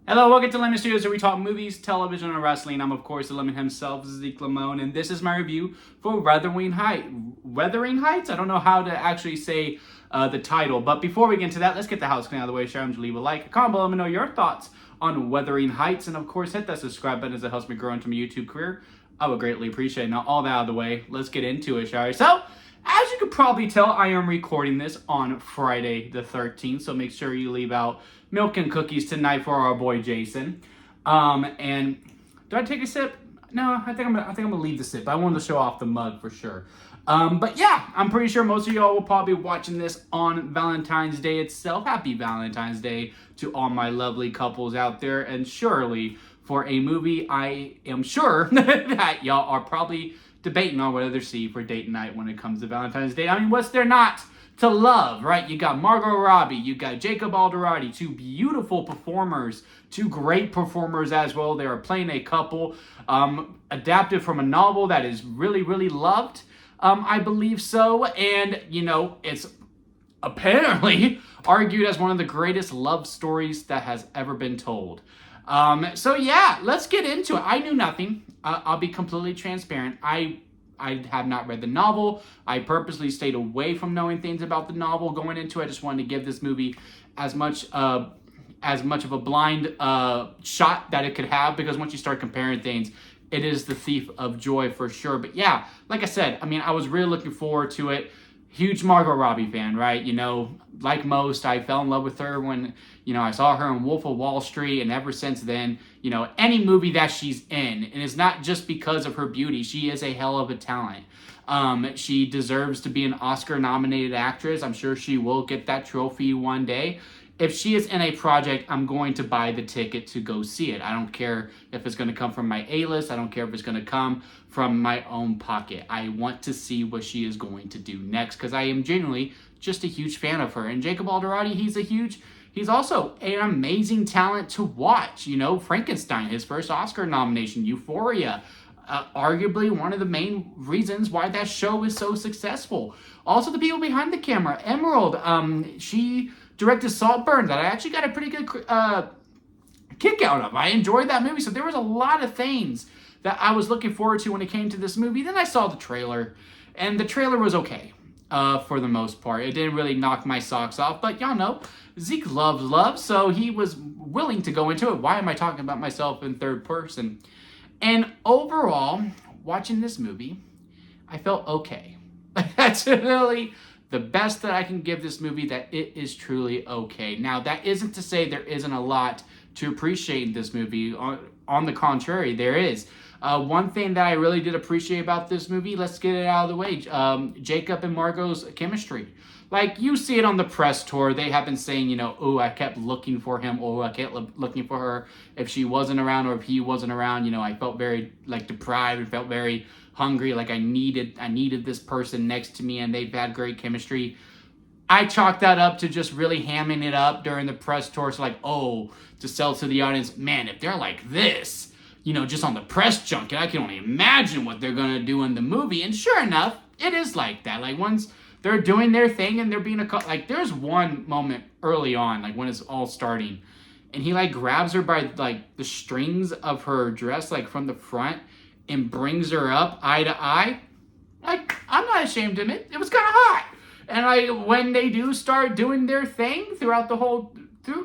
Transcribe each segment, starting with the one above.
Hello, welcome to Lemon Studios, where we talk movies, television, and wrestling. I'm, of course, the Lemon himself, Zeke Lamone, and this is my review for Wuthering Heights. Wuthering Heights? I don't know how to actually say the title, but before we get into that, let's get the house clean out of the way. Share them, leave a like, comment below, let me know your thoughts on Wuthering Heights, and of course, hit that subscribe button as it helps me grow into my YouTube career. I would greatly appreciate it. Now, all that out of the way, let's get into it, shall we? So, as you could probably tell, I am recording this on Friday the 13th, so make sure you leave out milk and cookies tonight for our boy Jason. And do I take a sip? No, I think I'm gonna leave the sip. I wanted to show off the mug for sure. But yeah, I'm pretty sure most of y'all will probably be watching this on Valentine's Day itself. Happy Valentine's Day to all my lovely couples out there, and surely for a movie, I am sure that y'all are probably debating on whether to see for date night when it comes to Valentine's Day. I mean, what's there not to love, right? You got Margot Robbie, you got Jacob Alderati, two beautiful performers, two great performers as well. They are playing a couple, adapted from a novel that is really, really loved, I believe so. And, you know, it's apparently argued as one of the greatest love stories that has ever been told. So yeah, let's get into it. I knew nothing. I'll be completely transparent. I have not read the novel. I purposely stayed away from knowing things about the novel going into it. I just wanted to give this movie as much of a blind shot that it could have, because once you start comparing things, it is the thief of joy for sure. But yeah, like I said, I mean, I was really looking forward to it. Huge Margot Robbie fan, right? You know, like most, I fell in love with her when, you know, I saw her in Wolf of Wall Street, and ever since then, you know, any movie that she's in, and it's not just because of her beauty, she is a hell of a talent. She deserves to be an Oscar-nominated actress. I'm sure she will get that trophy one day. If she is in a project, I'm going to buy the ticket to go see it. I don't care if it's going to come from my A-list. I don't care if it's going to come from my own pocket. I want to see what she is going to do next, because I am genuinely just a huge fan of her. And Jacob Alderati, he's also an amazing talent to watch. You know, Frankenstein, his first Oscar nomination, Euphoria, arguably one of the main reasons why that show is so successful. Also, the people behind the camera, Emerald, she directed Saltburn, that I actually got a pretty good kick out of. I enjoyed that movie, so there was a lot of things that I was looking forward to when it came to this movie. Then I saw the trailer, and the trailer was okay for the most part. It didn't really knock my socks off, but y'all know, Zeke loves love, so he was willing to go into it. Why am I talking about myself in third person? And overall, watching this movie, I felt okay. That's really the best that I can give this movie, that it is truly okay. Now, that isn't to say there isn't a lot to appreciate in this movie. On the contrary, there is. One thing that I really did appreciate about this movie, let's get it out of the way, Jacob and Margot's chemistry. Like, you see it on the press tour. They have been saying, you know, oh, I kept looking for him, oh, I kept looking for her. If she wasn't around, or if he wasn't around, you know, I felt very, like, deprived and felt very hungry, like I needed this person next to me, and they've had great chemistry. I chalked that up to just really hamming it up during the press tour. So, like, oh, to sell to the audience, man, if they're like this, you know, just on the press junket, I can only imagine what they're going to do in the movie. And sure enough, it is like that. Like, once they're doing their thing and they're being like, there's one moment early on, like when it's all starting, and he like grabs her by like the strings of her dress, like from the front, and brings her up eye to eye. Like, I'm not ashamed to admit, it was kind of hot. And when they do start doing their thing throughout the whole,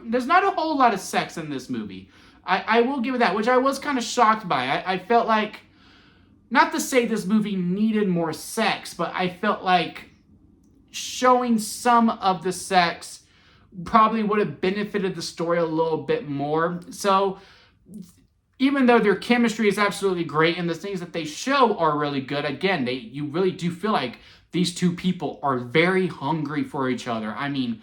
there's not a whole lot of sex in this movie. I will give it that, which I was kind of shocked by. I felt like, not to say this movie needed more sex, but I felt like showing some of the sex probably would have benefited the story a little bit more. So, even though their chemistry is absolutely great and the things that they show are really good, again, you really do feel like these two people are very hungry for each other. I mean,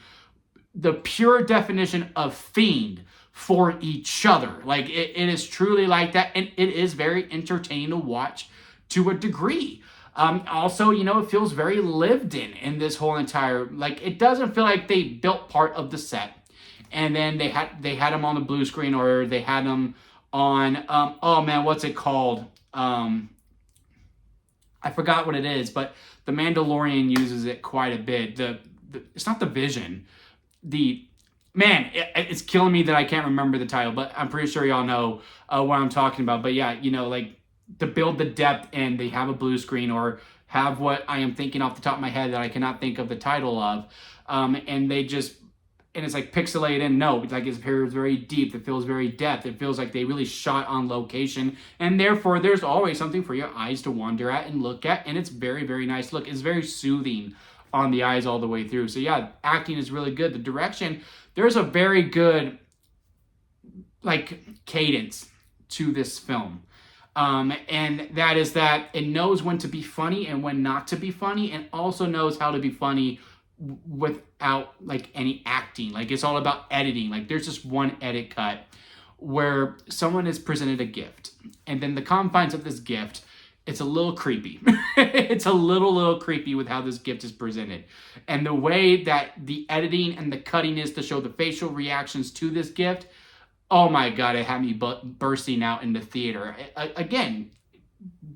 the pure definition of fiend for each other. Like, it is truly like that, and it is very entertaining to watch to a degree. Also, you know, it feels very lived in this whole entire, like, it doesn't feel like they built part of the set and then they had them on the blue screen, or they had them on, oh man, what's it called? I forgot what it is, but The Mandalorian uses it quite a bit. It's not the Vision. man, it's killing me that I can't remember the title, but I'm pretty sure y'all know what I'm talking about. But yeah, like to build the depth, and they have a blue screen or have what I am thinking off the top of my head that I cannot think of the title of, and they just and it's like pixelated and no, like it feels very deep, it feels very depth, it feels like they really shot on location, and therefore there's always something for your eyes to wander at and look at, and it's very, very nice look. It's very soothing on the eyes all the way through. So yeah, acting is really good. The direction, there's a very good like cadence to this film. And that is that it knows when to be funny and when not to be funny, and also knows how to be funny without like any acting. Like it's all about editing. Like there's just one edit cut where someone is presented a gift, and then the confines of this gift, it's a little creepy. It's a little creepy with how this gift is presented, and the way that the editing and the cutting is to show the facial reactions to this gift. Oh my God, it had me bursting out in the theater. Again,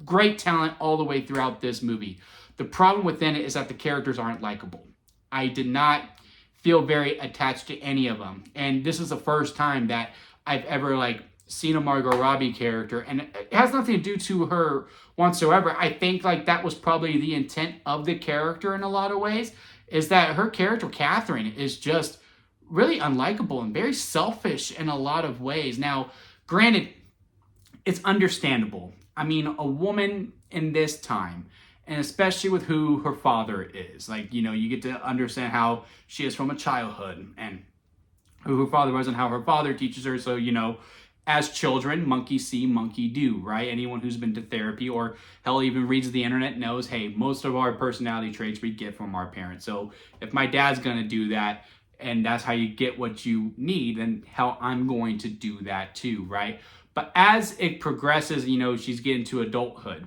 great talent all the way throughout this movie. The problem within it is that the characters aren't likable. I did not feel very attached to any of them. And this is the first time that I've ever like seen a Margot Robbie character, and it has nothing to do to her whatsoever. I think like that was probably the intent of the character in a lot of ways, is that her character, Catherine, is just really unlikable and very selfish in a lot of ways. Now, granted, it's understandable. I mean, a woman in this time, and especially with who her father is, like, you get to understand how she is from a childhood and who her father was and how her father teaches her. So, as children, monkey see, monkey do, right? Anyone who's been to therapy or hell even reads the internet knows, hey, most of our personality traits we get from our parents. So if my dad's going to do that, and that's how you get what you need, and how I'm going to do that too, right? But as it progresses, she's getting to adulthood,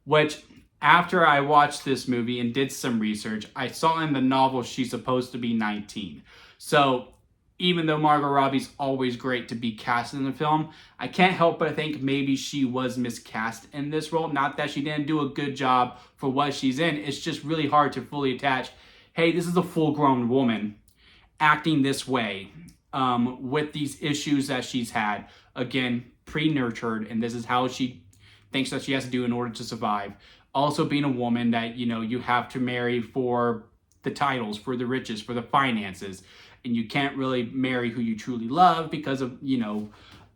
which after I watched this movie and did some research, I saw in the novel she's supposed to be 19. So even though Margot Robbie's always great to be cast in the film, I can't help but think maybe she was miscast in this role. Not that she didn't do a good job for what she's in. It's just really hard to fully attach, hey, this is a full-grown woman acting this way, with these issues that she's had, again, pre-nurtured, and this is how she thinks that she has to do in order to survive. Also being a woman that, you have to marry for the titles, for the riches, for the finances, and you can't really marry who you truly love because of,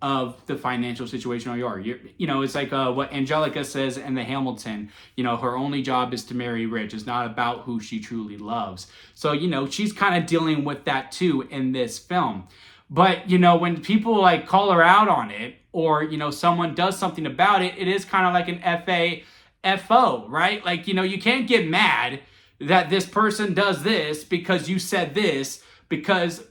of the financial situation you are. It's like what Angelica says in the Hamilton, her only job is to marry rich. It's not about who she truly loves. So, she's kind of dealing with that too in this film. But, when people like call her out on it, or, someone does something about it, it is kind of like an FO, right? Like, you can't get mad that this person does this because you said this, because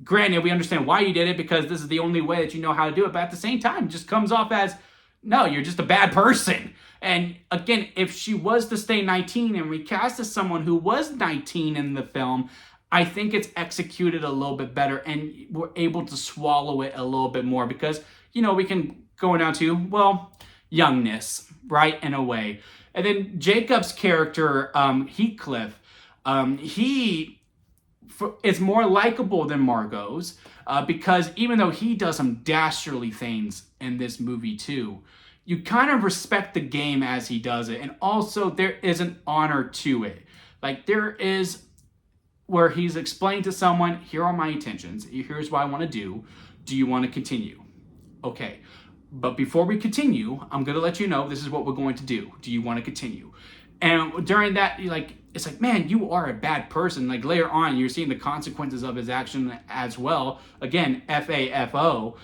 granted, we understand why you did it, because this is the only way that you know how to do it. But at the same time, it just comes off as, no, you're just a bad person. And again, if she was to stay 19 and recast as someone who was 19 in the film, I think it's executed a little bit better, and we're able to swallow it a little bit more, because, we can go down to, well, youngness, right, in a way. And then Jacob's character, Heathcliff, he is more likable than Margot's, because even though he does some dastardly things in this movie too, you kind of respect the game as he does it. And also there is an honor to it. Like there is where he's explained to someone, here are my intentions. Here's what I want to do. Do you want to continue? Okay. But before we continue, I'm going to let you know this is what we're going to do. Do you want to continue? And during that, it's like, man, you are a bad person. Like later on, you're seeing the consequences of his action as well. Again, FAFO.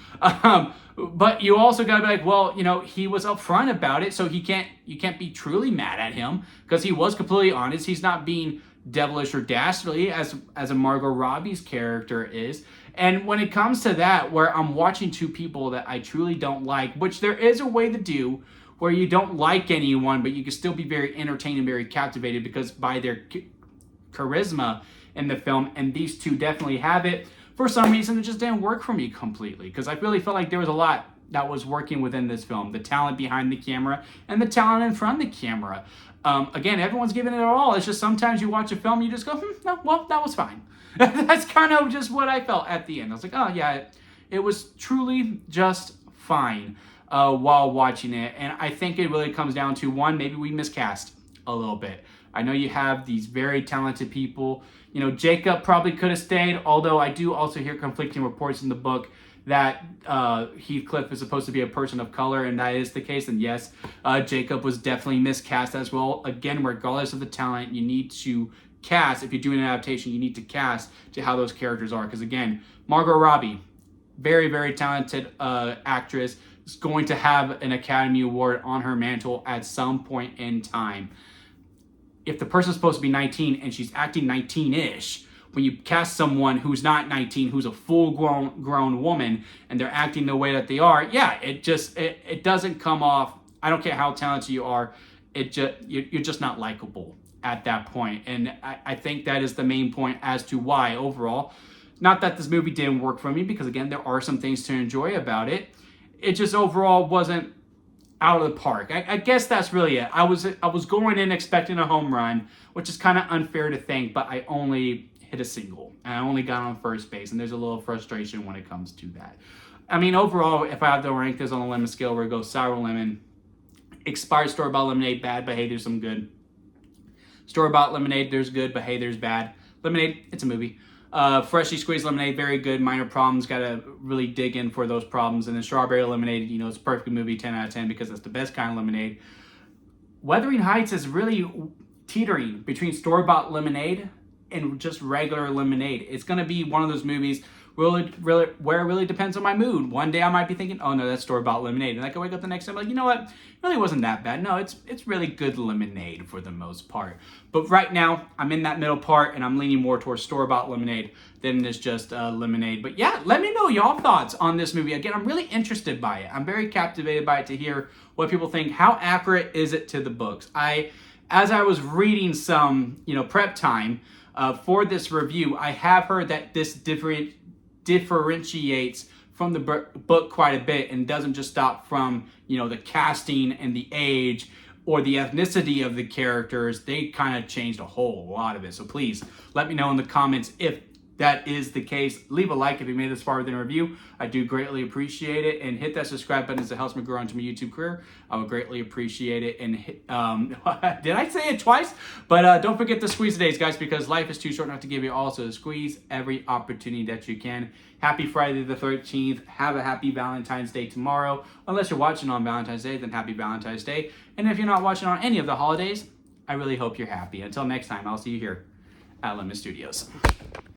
But you also got to be like, well, he was upfront about it, so you can't be truly mad at him because he was completely honest. He's not being devilish or dastardly as a Margot Robbie's character is. And when it comes to that, where I'm watching two people that I truly don't like, which there is a way to do, where you don't like anyone, but you can still be very entertained and very captivated because by their charisma in the film, and these two definitely have it. For some reason, it just didn't work for me completely, because I really felt like there was a lot that was working within this film, the talent behind the camera and the talent in front of the camera. Again, everyone's giving it all. It's just sometimes you watch a film, you just go, no, well, that was fine. That's kind of just what I felt at the end. I was like, oh yeah, it was truly just fine while watching it. And I think it really comes down to, one, maybe we miscast a little bit. I know you have these very talented people. You know, Jacob probably could have stayed, although I do also hear conflicting reports in the book that Heathcliff is supposed to be a person of color, and that is the case. And yes, Jacob was definitely miscast as well. Again, regardless of the talent, you need to cast. If you're doing an adaptation, you need to cast to how those characters are. Because again, Margot Robbie, very, very talented actress, is going to have an Academy Award on her mantle at some point in time. If the person's supposed to be 19 and she's acting 19-ish, when you cast someone who's not 19, who's a full-grown woman, and they're acting the way that they are, yeah, it doesn't come off. I don't care how talented you are, you're just not likable at that point. And I think that is the main point as to why overall. Not that this movie didn't work for me, because again, there are some things to enjoy about it. It just overall wasn't out of the park. I guess that's really it. I was going in expecting a home run, which is kind of unfair to think, but I only hit a single, and I only got on first base, and there's a little frustration when it comes to that. I mean, overall, if I have to rank this on a lemon scale where it goes sour lemon, expired store-bought lemonade, bad, but hey, there's some good. Store-bought lemonade, there's good, but hey, there's bad. Lemonade, it's a movie. Freshly squeezed lemonade, very good. Minor problems, gotta really dig in for those problems. And then strawberry lemonade, you know, it's a perfect movie, 10 out of 10, because it's the best kind of lemonade. Wuthering Heights is really teetering between store-bought lemonade and just regular lemonade. It's gonna be one of those movies where it really depends on my mood. One day I might be thinking, oh no, that's store-bought lemonade. And I can wake up the next day, I'm like, you know what? It really wasn't that bad. No, it's really good lemonade for the most part. But right now, I'm in that middle part, and I'm leaning more towards store-bought lemonade than it's just lemonade. But yeah, let me know y'all thoughts on this movie. Again, I'm really interested by it. I'm very captivated by it to hear what people think. How accurate is it to the books? As I was reading some, prep time for this review, I have heard that this differentiates from the book quite a bit, and doesn't just stop from the casting and the age or the ethnicity of the characters. They kind of changed a whole lot of it. So please let me know in the comments if that is the case. Leave a like if you made this far within a review. I do greatly appreciate it, and hit that subscribe button as it helps me grow into my YouTube career. I would greatly appreciate it. And did I say it twice? But don't forget to squeeze the days, guys, because life is too short not to give you all. So squeeze every opportunity that you can. Happy Friday the 13th. Have a happy Valentine's Day tomorrow. Unless you're watching on Valentine's Day, then happy Valentine's Day. And if you're not watching on any of the holidays, I really hope you're happy. Until next time, I'll see you here at Lemon Studios.